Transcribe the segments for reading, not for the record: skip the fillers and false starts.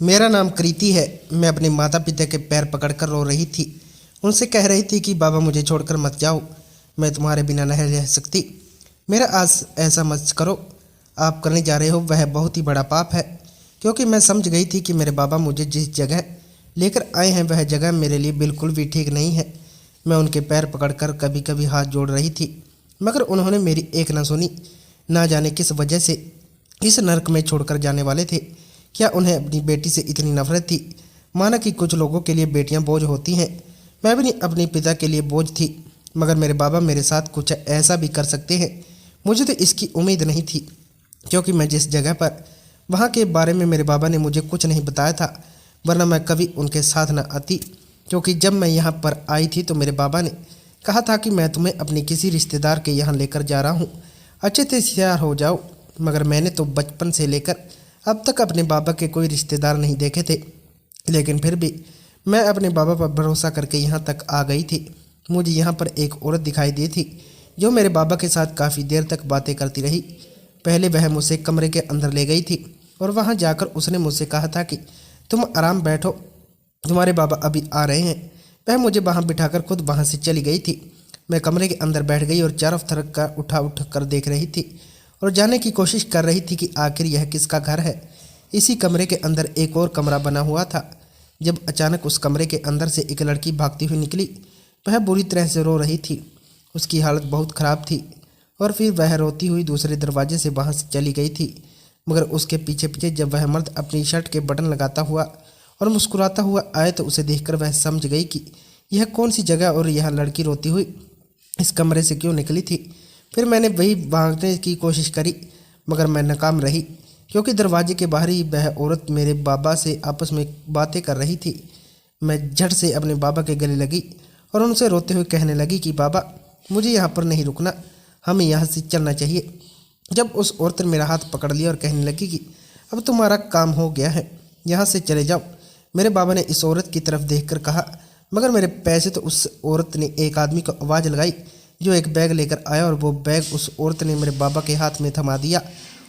मेरा नाम कृति है। मैं अपने माता पिता के पैर पकड़कर रो रही थी। उनसे कह रही थी कि बाबा मुझे छोड़कर मत जाओ, मैं तुम्हारे बिना नहीं रह सकती। मेरा आज ऐसा मत करो। आप करने जा रहे हो वह बहुत ही बड़ा पाप है, क्योंकि मैं समझ गई थी कि मेरे बाबा मुझे जिस जगह लेकर आए हैं वह जगह मेरे लिए बिल्कुल भी ठीक नहीं है। मैं उनके पैर पकड़कर कभी कभी हाथ जोड़ रही थी, मगर उन्होंने मेरी एक न सुनी। ना जाने किस वजह से इस नरक में छोड़कर जाने वाले थे। क्या उन्हें अपनी बेटी से इतनी नफरत थी? माना कि कुछ लोगों के लिए बेटियां बोझ होती हैं, मैं भी अपने पिता के लिए बोझ थी। मगर मेरे बाबा मेरे साथ कुछ ऐसा भी कर सकते हैं, मुझे तो इसकी उम्मीद नहीं थी, क्योंकि मैं जिस जगह पर वहाँ के बारे में मेरे बाबा ने मुझे कुछ नहीं बताया था, वरना मैं कभी उनके साथ न आती। क्योंकि जब मैं यहाँ पर आई थी तो मेरे बाबा ने कहा था कि मैं तुम्हें अपने किसी रिश्तेदार के यहाँ लेकर जा रहा हूँ, अच्छे से तैयार हो जाओ। मगर मैंने तो बचपन से लेकर अब तक अपने बाबा के कोई रिश्तेदार नहीं देखे थे, लेकिन फिर भी मैं अपने बाबा पर भरोसा करके यहाँ तक आ गई थी। मुझे यहाँ पर एक औरत दिखाई दी थी जो मेरे बाबा के साथ काफ़ी देर तक बातें करती रही। पहले वह मुझसे कमरे के अंदर ले गई थी और वहाँ जाकर उसने मुझसे कहा था कि तुम आराम बैठो, तुम्हारे बाबा अभी आ रहे हैं। वह मुझे वहाँ बिठाकर खुद वहाँ से चली गई थी। मैं कमरे के अंदर बैठ गई और चारों तरफ का उठ कर देख रही थी और जानने की कोशिश कर रही थी कि आखिर यह किसका घर है। इसी कमरे के अंदर एक और कमरा बना हुआ था। जब अचानक उस कमरे के अंदर से एक लड़की भागती हुई निकली। वह बुरी तरह से रो रही थी, उसकी हालत बहुत ख़राब थी। और फिर वह रोती हुई दूसरे दरवाजे से वहाँ से चली गई थी। मगर उसके पीछे पीछे जब वह मर्द अपनी शर्ट के बटन लगाता हुआ और मुस्कुराता हुआ आए तो उसे देखकर वह समझ गई कि यह कौन सी जगह और यह लड़की रोती हुई इस कमरे से क्यों निकली थी। फिर मैंने वही भागने की कोशिश करी, मगर मैं नाकाम रही, क्योंकि दरवाजे के बाहर ही वह औरत मेरे बाबा से आपस में बातें कर रही थी। मैं झट से अपने बाबा के गले लगी और उनसे रोते हुए कहने लगी कि बाबा, मुझे यहाँ पर नहीं रुकना, हमें यहाँ से चलना चाहिए। जब उस औरत ने मेरा हाथ पकड़ लिया और कहने लगी कि अब तुम्हारा काम हो गया है, यहाँ से चले जाओ। मेरे बाबा ने इस औरत की तरफ देखकर कहा, मगर मेरे पैसे तो उस औरत ने एक आदमी को आवाज़ लगाई जो एक बैग लेकर आया और वो बैग उस औरत ने मेरे बाबा के हाथ में थमा दिया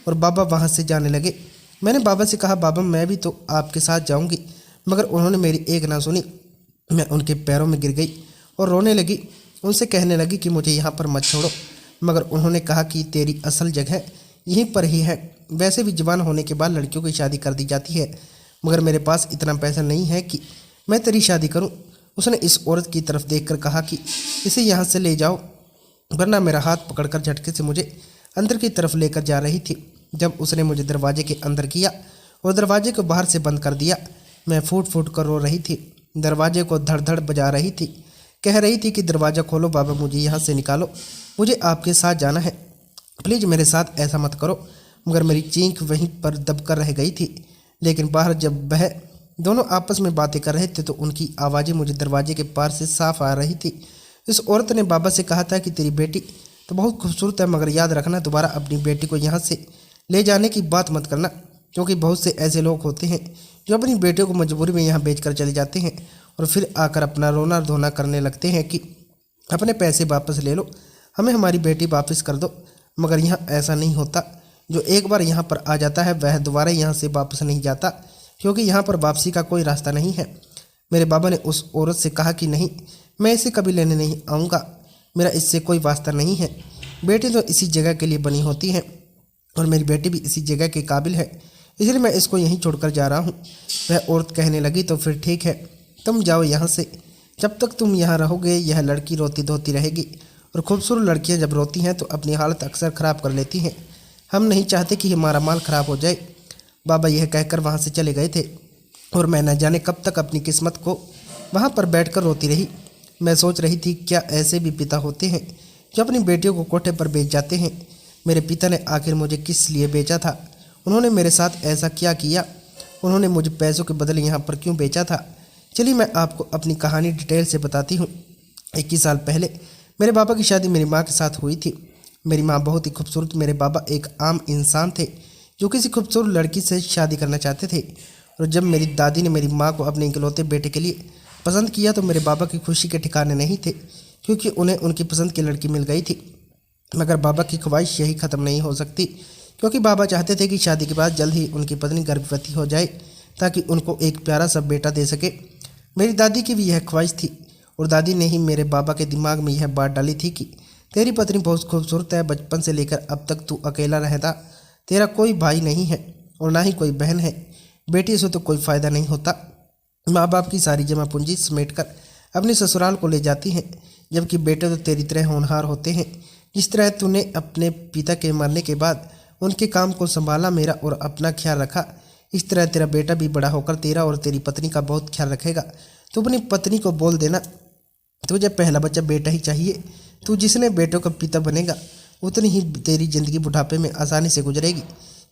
और बाबा वहाँ से जाने लगे। मैंने बाबा से कहा, बाबा मैं भी तो आपके साथ जाऊँगी, मगर उन्होंने मेरी एक ना सुनी। मैं उनके पैरों में गिर गई और रोने लगी। उनसे कहने लगी कि मुझे यहाँ पर मत छोड़ो, मगर उन्होंने कहा कि तेरी असल जगह यहीं पर ही है। वैसे भी जवान होने के बाद लड़कियों की शादी कर दी जाती है, मगर मेरे पास इतना पैसा नहीं है कि मैं तेरी शादी करूं। उसने इस औरत की तरफ देखकर कहा कि इसे यहाँ से ले जाओ, वरना मेरा हाथ पकड़कर झटके से मुझे अंदर की तरफ लेकर जा रही थी। जब उसने मुझे दरवाजे के अंदर किया और दरवाजे को बाहर से बंद कर दिया, मैं फूट फूट कर रो रही थी, दरवाजे को धड़ धड़ बजा रही थी, कह रही थी कि दरवाज़ा खोलो बाबा, मुझे यहाँ से निकालो, मुझे आपके साथ जाना है, प्लीज़ मेरे साथ ऐसा मत करो। मगर मेरी चीख वहीं पर दबकर रह गई थी। लेकिन बाहर जब वह दोनों आपस में बातें कर रहे थे तो उनकी आवाज़ें मुझे दरवाजे के पार से साफ आ रही थी। इस औरत ने बाबा से कहा था कि तेरी बेटी तो बहुत खूबसूरत है, मगर याद रखना दोबारा अपनी बेटी को यहाँ से ले जाने की बात मत करना, क्योंकि बहुत से ऐसे लोग होते हैं जो अपनी बेटियों को मजबूरी में यहाँ बेचकर चले जाते हैं और फिर आकर अपना रोना धोना करने लगते हैं कि अपने पैसे वापस ले लो, हमें हमारी बेटी वापस कर दो। मगर यहाँ ऐसा नहीं होता। जो एक बार यहाँ पर आ जाता है वह दोबारा यहाँ से वापस नहीं जाता, क्योंकि यहाँ पर वापसी का कोई रास्ता नहीं है। मेरे बाबा ने उस औरत से कहा कि नहीं, मैं इसे कभी लेने नहीं आऊँगा, मेरा इससे कोई वास्ता नहीं है। बेटी तो इसी जगह के लिए बनी होती है और मेरी बेटी भी इसी जगह के काबिल है, इसलिए मैं इसको यहीं छोड़कर जा रहा हूँ। वह औरत कहने लगी, तो फिर ठीक है, तुम जाओ यहाँ से। जब तक तुम यहाँ रहोगे यह लड़की रोती धोती रहेगी, और खूबसूरत लड़कियाँ जब रोती हैं तो अपनी हालत अक्सर ख़राब कर लेती हैं। हम नहीं चाहते कि हमारा माल ख़राब हो जाए। बाबा यह कहकर वहाँ से चले गए थे और मैं न जाने कब तक अपनी किस्मत को वहाँ पर बैठकर रोती रही। मैं सोच रही थी क्या ऐसे भी पिता होते हैं जो अपनी बेटियों को कोठे पर बेच जाते हैं। मेरे पिता ने आखिर मुझे किस लिए बेचा था? उन्होंने मेरे साथ ऐसा क्या किया? उन्होंने मुझे पैसों के बदले यहाँ पर क्यों बेचा था? चलिए मैं आपको अपनी कहानी डिटेल से बताती हूँ। 21 साल पहले मेरे बाबा की शादी मेरी माँ के साथ हुई थी। मेरी माँ बहुत ही खूबसूरत, मेरे बाबा एक आम इंसान थे जो किसी खूबसूरत लड़की से शादी करना चाहते थे। और जब मेरी दादी ने मेरी माँ को अपने इकलौते बेटे के लिए पसंद किया तो मेरे बाबा की खुशी के ठिकाने नहीं थे, क्योंकि उन्हें उनकी पसंद की लड़की मिल गई थी। मगर बाबा की ख्वाहिश यही ख़त्म नहीं हो सकती, क्योंकि बाबा चाहते थे कि शादी के बाद जल्द ही उनकी पत्नी गर्भवती हो जाए। ताकि उनको एक प्यारा सा बेटा दे सके। मेरी दादी की भी यह ख्वाहिश थी और दादी ने ही मेरे बाबा के दिमाग में यह बात डाली थी कि तेरी पत्नी बहुत खूबसूरत है, बचपन से लेकर अब तक तू अकेला रहता, तेरा कोई भाई नहीं है और ना ही कोई बहन है, बेटी से तो कोई फ़ायदा नहीं होता। माँ बाप की सारी जमा पूंजी समेट कर अपने ससुराल को ले जाती हैं, जबकि बेटे तो तेरी तरह होनहार होते हैं। जिस तरह तूने अपने पिता के मरने के बाद उनके काम को संभाला, मेरा और अपना ख्याल रखा, इस तरह तेरा बेटा भी बड़ा होकर तेरा और तेरी पत्नी का बहुत ख्याल रखेगा। तू अपनी पत्नी को बोल देना तुझे पहला बच्चा बेटा ही चाहिए। तू जिसने बेटों का पिता बनेगा उतनी ही तेरी जिंदगी बुढ़ापे में आसानी से गुजरेगी,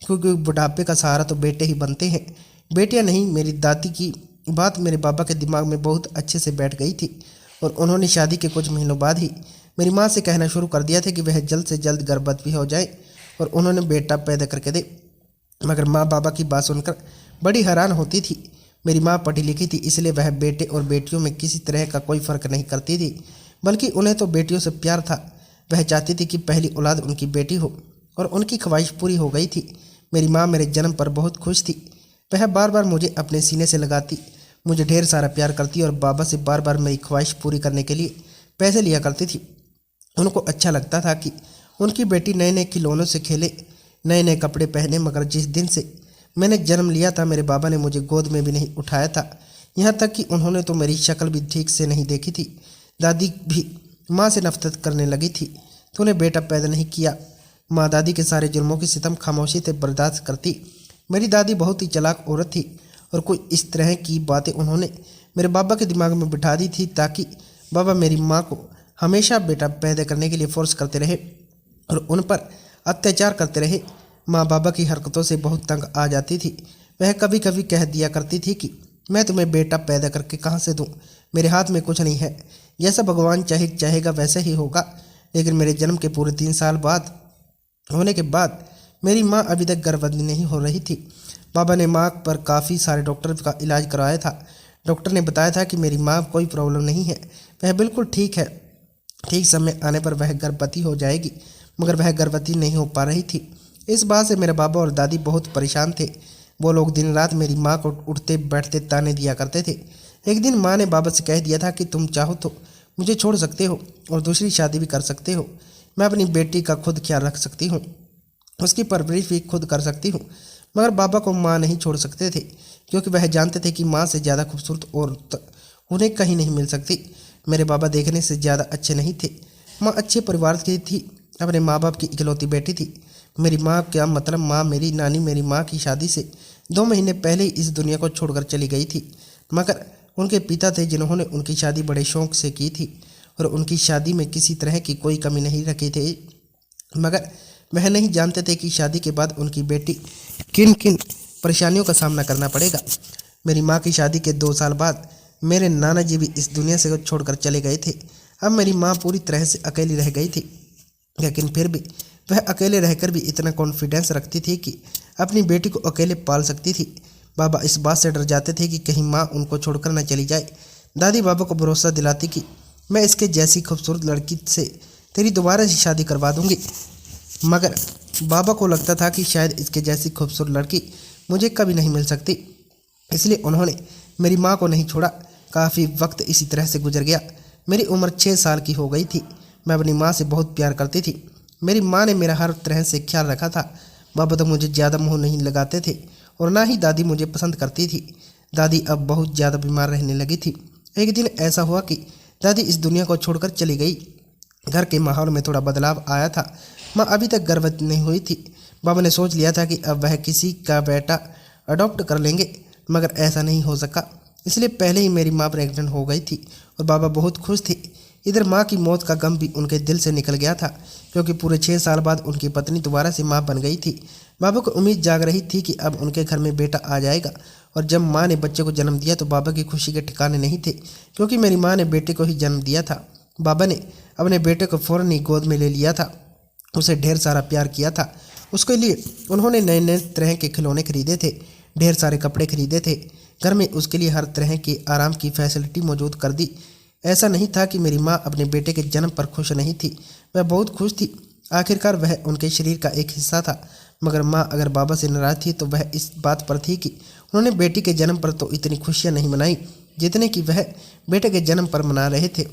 क्योंकि बुढ़ापे का सहारा तो बेटे ही बनते हैं, बेटियां नहीं। मेरी दादी की बात मेरे बाबा के दिमाग में बहुत अच्छे से बैठ गई थी और उन्होंने शादी के कुछ महीनों बाद ही मेरी माँ से कहना शुरू कर दिया था कि वह जल्द से जल्द गर्भवती हो जाए और उन्होंने बेटा पैदा करके दे। मगर माँ बाबा की बात सुनकर बड़ी हैरान होती थी। मेरी माँ पढ़ी लिखी थी, इसलिए वह बेटे और बेटियों में किसी तरह का कोई फ़र्क नहीं करती थी, बल्कि उन्हें तो बेटियों से प्यार था। वह चाहती थी कि पहली औलाद उनकी बेटी हो और उनकी ख्वाहिश पूरी हो गई थी। मेरी माँ मेरे जन्म पर बहुत खुश थी। वह बार बार मुझे अपने सीने से लगाती, मुझे ढेर सारा प्यार करती और बाबा से बार बार मेरी ख्वाहिश पूरी करने के लिए पैसे लिया करती थी। उनको अच्छा लगता था कि उनकी बेटी नए नए खिलौनों से खेले, नए नए कपड़े पहने। मगर जिस दिन से मैंने जन्म लिया था, मेरे बाबा ने मुझे गोद में भी नहीं उठाया था, यहाँ तक कि उन्होंने तो मेरी शक्ल भी ठीक से नहीं देखी थी। दादी भी माँ से नफरत करने लगी थी। तूने बेटा पैदा नहीं किया। माँ दादी के सारे जुर्मों की सितम खामोशी से बर्दाश्त करती। मेरी दादी बहुत ही चालाक औरत थी और कोई इस तरह की बातें उन्होंने मेरे बाबा के दिमाग में बिठा दी थी ताकि बाबा मेरी माँ को हमेशा बेटा पैदा करने के लिए फोर्स करते रहे और उन पर अत्याचार करते रहे। माँ बाबा की हरकतों से बहुत तंग आ जाती थी। वह कभी कभी कह दिया करती थी कि मैं तुम्हें बेटा पैदा करके कहाँ से दूँ, मेरे हाथ में कुछ नहीं है, जैसा भगवान चाहेगा वैसे ही होगा। लेकिन मेरे जन्म के पूरे 3 साल बाद होने के बाद मेरी माँ अभी तक गर्भवती नहीं हो रही थी। बाबा ने माँ पर काफ़ी सारे डॉक्टर का इलाज करवाया था। डॉक्टर ने बताया था कि मेरी माँ कोई प्रॉब्लम नहीं है, वह बिल्कुल ठीक है, ठीक समय आने पर वह गर्भवती हो जाएगी। मगर वह गर्भवती नहीं हो पा रही थी। इस बात से मेरे बाबा और दादी बहुत परेशान थे। वो लोग दिन रात मेरी माँ को उठते बैठते ताने दिया करते थे। एक दिन माँ ने बाबा से कह दिया था कि तुम चाहो तो मुझे छोड़ सकते हो और दूसरी शादी भी कर सकते हो, मैं अपनी बेटी का खुद ख्याल रख सकती हूँ, उसकी परवरिश भी खुद कर सकती हूँ। मगर बाबा को माँ नहीं छोड़ सकते थे, क्योंकि वह जानते थे कि माँ से ज़्यादा खूबसूरत औरत उन्हें कहीं नहीं मिल सकती। मेरे बाबा देखने से ज़्यादा अच्छे नहीं थे। माँ अच्छे परिवार की थी, अपने माँ बाप की इकलौती बेटी थी। मेरी माँ क्या मतलब माँ, मेरी नानी मेरी माँ की शादी से 2 महीने पहले ही इस दुनिया को छोड़कर चली गई थी। मगर उनके पिता थे जिन्होंने उनकी शादी बड़े शौक से की थी और उनकी शादी में किसी तरह की कोई कमी नहीं रखी थी। मगर वह नहीं जानते थे कि शादी के बाद उनकी बेटी किन किन परेशानियों का सामना करना पड़ेगा। मेरी माँ की शादी के 2 साल बाद मेरे नाना जी भी इस दुनिया से छोड़कर चले गए थे। अब मेरी माँ पूरी तरह से अकेली रह गई थी, लेकिन फिर भी वह अकेले रहकर भी इतना कॉन्फिडेंस रखती थी कि अपनी बेटी को अकेले पाल सकती थी। बाबा इस बात से डर जाते थे कि कहीं माँ उनको छोड़कर न चली जाए। दादी बाबा को भरोसा दिलाती कि मैं इसके जैसी खूबसूरत लड़की से तेरी दोबारा से शादी करवा दूंगी। मगर बाबा को लगता था कि शायद इसके जैसी खूबसूरत लड़की मुझे कभी नहीं मिल सकती, इसलिए उन्होंने मेरी माँ को नहीं छोड़ा। काफ़ी वक्त इसी तरह से गुजर गया। मेरी उम्र 6 साल की हो गई थी। मैं अपनी माँ से बहुत प्यार करती थी। मेरी माँ ने मेरा हर तरह से ख्याल रखा था। बाबा तो मुझे ज़्यादा मुँह नहीं लगाते थे और ना ही दादी मुझे पसंद करती थी। दादी अब बहुत ज़्यादा बीमार रहने लगी थी। एक दिन ऐसा हुआ कि दादी इस दुनिया को छोड़कर चली गई। घर के माहौल में थोड़ा बदलाव आया था। माँ अभी तक गर्भवती नहीं हुई थी। बाबा ने सोच लिया था कि अब वह किसी का बेटा अडॉप्ट कर लेंगे, मगर ऐसा नहीं हो सका। इसलिए पहले ही मेरी माँ प्रेग्नेंट हो गई थी और बाबा बहुत खुश थे। इधर माँ की मौत का गम भी उनके दिल से निकल गया था, क्योंकि पूरे 6 साल बाद उनकी पत्नी दोबारा से माँ बन गई थी। बाबा को उम्मीद जाग रही थी कि अब उनके घर में बेटा आ जाएगा। और जब माँ ने बच्चे को जन्म दिया तो बाबा की खुशी के ठिकाने नहीं थे, क्योंकि मेरी माँ ने बेटे को ही जन्म दिया था। बाबा ने अपने बेटे को फ़ौरन ही गोद में ले लिया था, उसे ढेर सारा प्यार किया था। उसके लिए उन्होंने नए नए तरह के खिलौने खरीदे थे, ढेर सारे कपड़े खरीदे थे। घर में उसके लिए हर तरह की आराम की फैसिलिटी मौजूद कर दी। ऐसा नहीं था कि मेरी माँ अपने बेटे के जन्म पर खुश नहीं थी, वह बहुत खुश थी। आखिरकार वह उनके शरीर का एक हिस्सा था। मगर माँ अगर बाबा से नाराज थी तो वह इस बात पर थी कि उन्होंने बेटी के जन्म पर तो इतनी खुशियां नहीं मनाई जितने कि वह बेटे के जन्म पर मना रहे थे।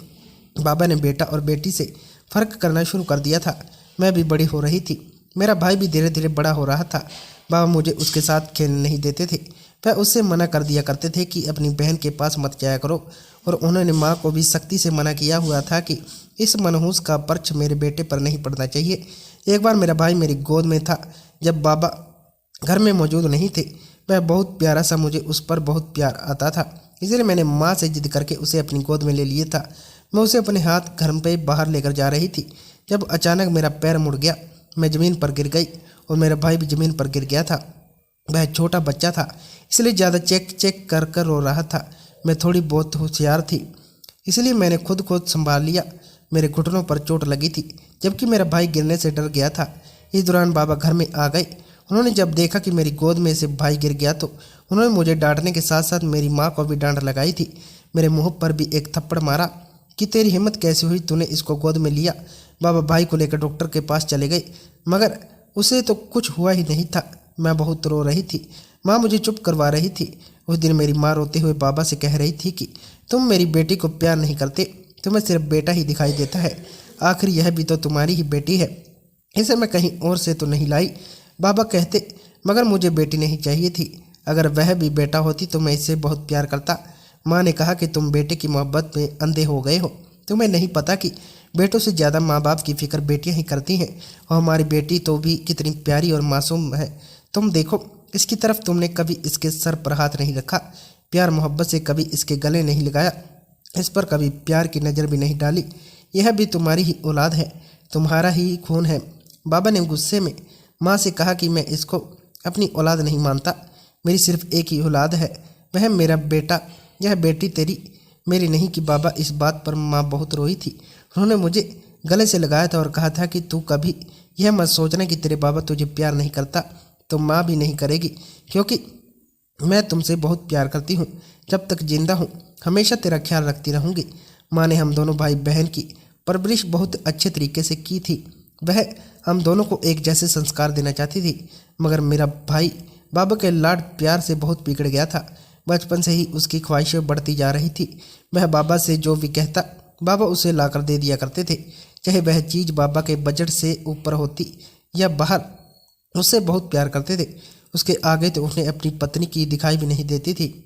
बाबा ने बेटा और बेटी से फर्क करना शुरू कर दिया था। मैं भी बड़ी हो रही थी, मेरा भाई भी धीरे धीरे बड़ा हो रहा था। बाबा मुझे उसके साथ खेलने नहीं देते थे। वह उससे मना कर दिया करते थे कि अपनी बहन के पास मत जाया करो, और उन्होंने माँ को भी सख्ती से मना किया हुआ था कि इस मनहूस का पर्च मेरे बेटे पर नहीं पड़ना चाहिए। एक बार मेरा भाई मेरी गोद में था जब बाबा घर में मौजूद नहीं थे। वह बहुत प्यारा सा, मुझे उस पर बहुत प्यार आता था, इसलिए मैंने माँ से जिद करके उसे अपनी गोद में ले लिया था। मैं उसे अपने हाथ घर पे बाहर लेकर जा रही थी जब अचानक मेरा पैर मुड़ गया। मैं ज़मीन पर गिर गई और मेरा भाई भी ज़मीन पर गिर गया था। वह छोटा बच्चा था, इसलिए ज़्यादा चेक चेक कर कर रो रहा था। मैं थोड़ी बहुत होशियार थी, इसलिए मैंने खुद को संभाल लिया। मेरे घुटनों पर चोट लगी थी, जबकि मेरा भाई गिरने से डर गया था। इस दौरान बाबा घर में आ गए। उन्होंने जब देखा कि मेरी गोद में से भाई गिर गया तो उन्होंने मुझे डांटने के साथ साथ मेरी माँ को भी डांट लगाई थी। मेरे मुँह पर भी एक थप्पड़ मारा कि तेरी हिम्मत कैसे हुई, तूने इसको गोद में लिया। बाबा भाई को लेकर डॉक्टर के पास चले गए, मगर उसे तो कुछ हुआ ही नहीं था। मैं बहुत रो रही थी, माँ मुझे चुप करवा रही थी। उस दिन मेरी माँ रोते हुए बाबा से कह रही थी कि तुम मेरी बेटी को प्यार नहीं करते, तुम्हें सिर्फ बेटा ही दिखाई देता है। आखिर यह भी तो तुम्हारी ही बेटी है, इसे मैं कहीं और से तो नहीं लाई। बाबा कहते, मगर मुझे बेटी नहीं चाहिए थी। अगर वह भी बेटा होती तो मैं इससे बहुत प्यार करता। माँ ने कहा कि तुम बेटे की मोहब्बत में अंधे हो गए हो। तुम्हें नहीं पता कि बेटों से ज़्यादा माँ बाप की फिक्र बेटियां ही करती हैं, और हमारी बेटी तो भी कितनी प्यारी और मासूम है। तुम देखो, इसकी तरफ तुमने कभी इसके सर पर हाथ नहीं रखा, प्यार मोहब्बत से कभी इसके गले नहीं लगाया, इस पर कभी प्यार की नज़र भी नहीं डाली। यह भी तुम्हारी ही औलाद है, तुम्हारा ही खून है। बाबा ने गुस्से में माँ से कहा कि मैं इसको अपनी औलाद नहीं मानता, मेरी सिर्फ एक ही औलाद है, वह मेरा बेटा। यह बेटी तेरी, मेरी नहीं। कि बाबा इस बात पर माँ बहुत रोई थी। उन्होंने मुझे गले से लगाया था और कहा था कि तू कभी यह मत सोचना कि तेरे बाबा तुझे प्यार नहीं करता, तो माँ भी नहीं करेगी, क्योंकि मैं तुमसे बहुत प्यार करती हूँ। जब तक जिंदा हूँ हमेशा तेरा ख्याल रखती रहूँगी। माँ ने हम दोनों भाई बहन की परवरिश बहुत अच्छे तरीके से की थी। वह हम दोनों को एक जैसे संस्कार देना चाहती थी, मगर मेरा भाई बाबा के लाड प्यार से बहुत बिगड़ गया था। बचपन से ही उसकी ख्वाहिशें बढ़ती जा रही थी। वह बाबा से जो भी कहता बाबा उसे लाकर दे दिया करते थे, चाहे वह चीज़ बाबा के बजट से ऊपर होती या बाहर। उससे बहुत प्यार करते थे, उसके आगे तो उन्हें अपनी पत्नी की दिखाई भी नहीं देती थी।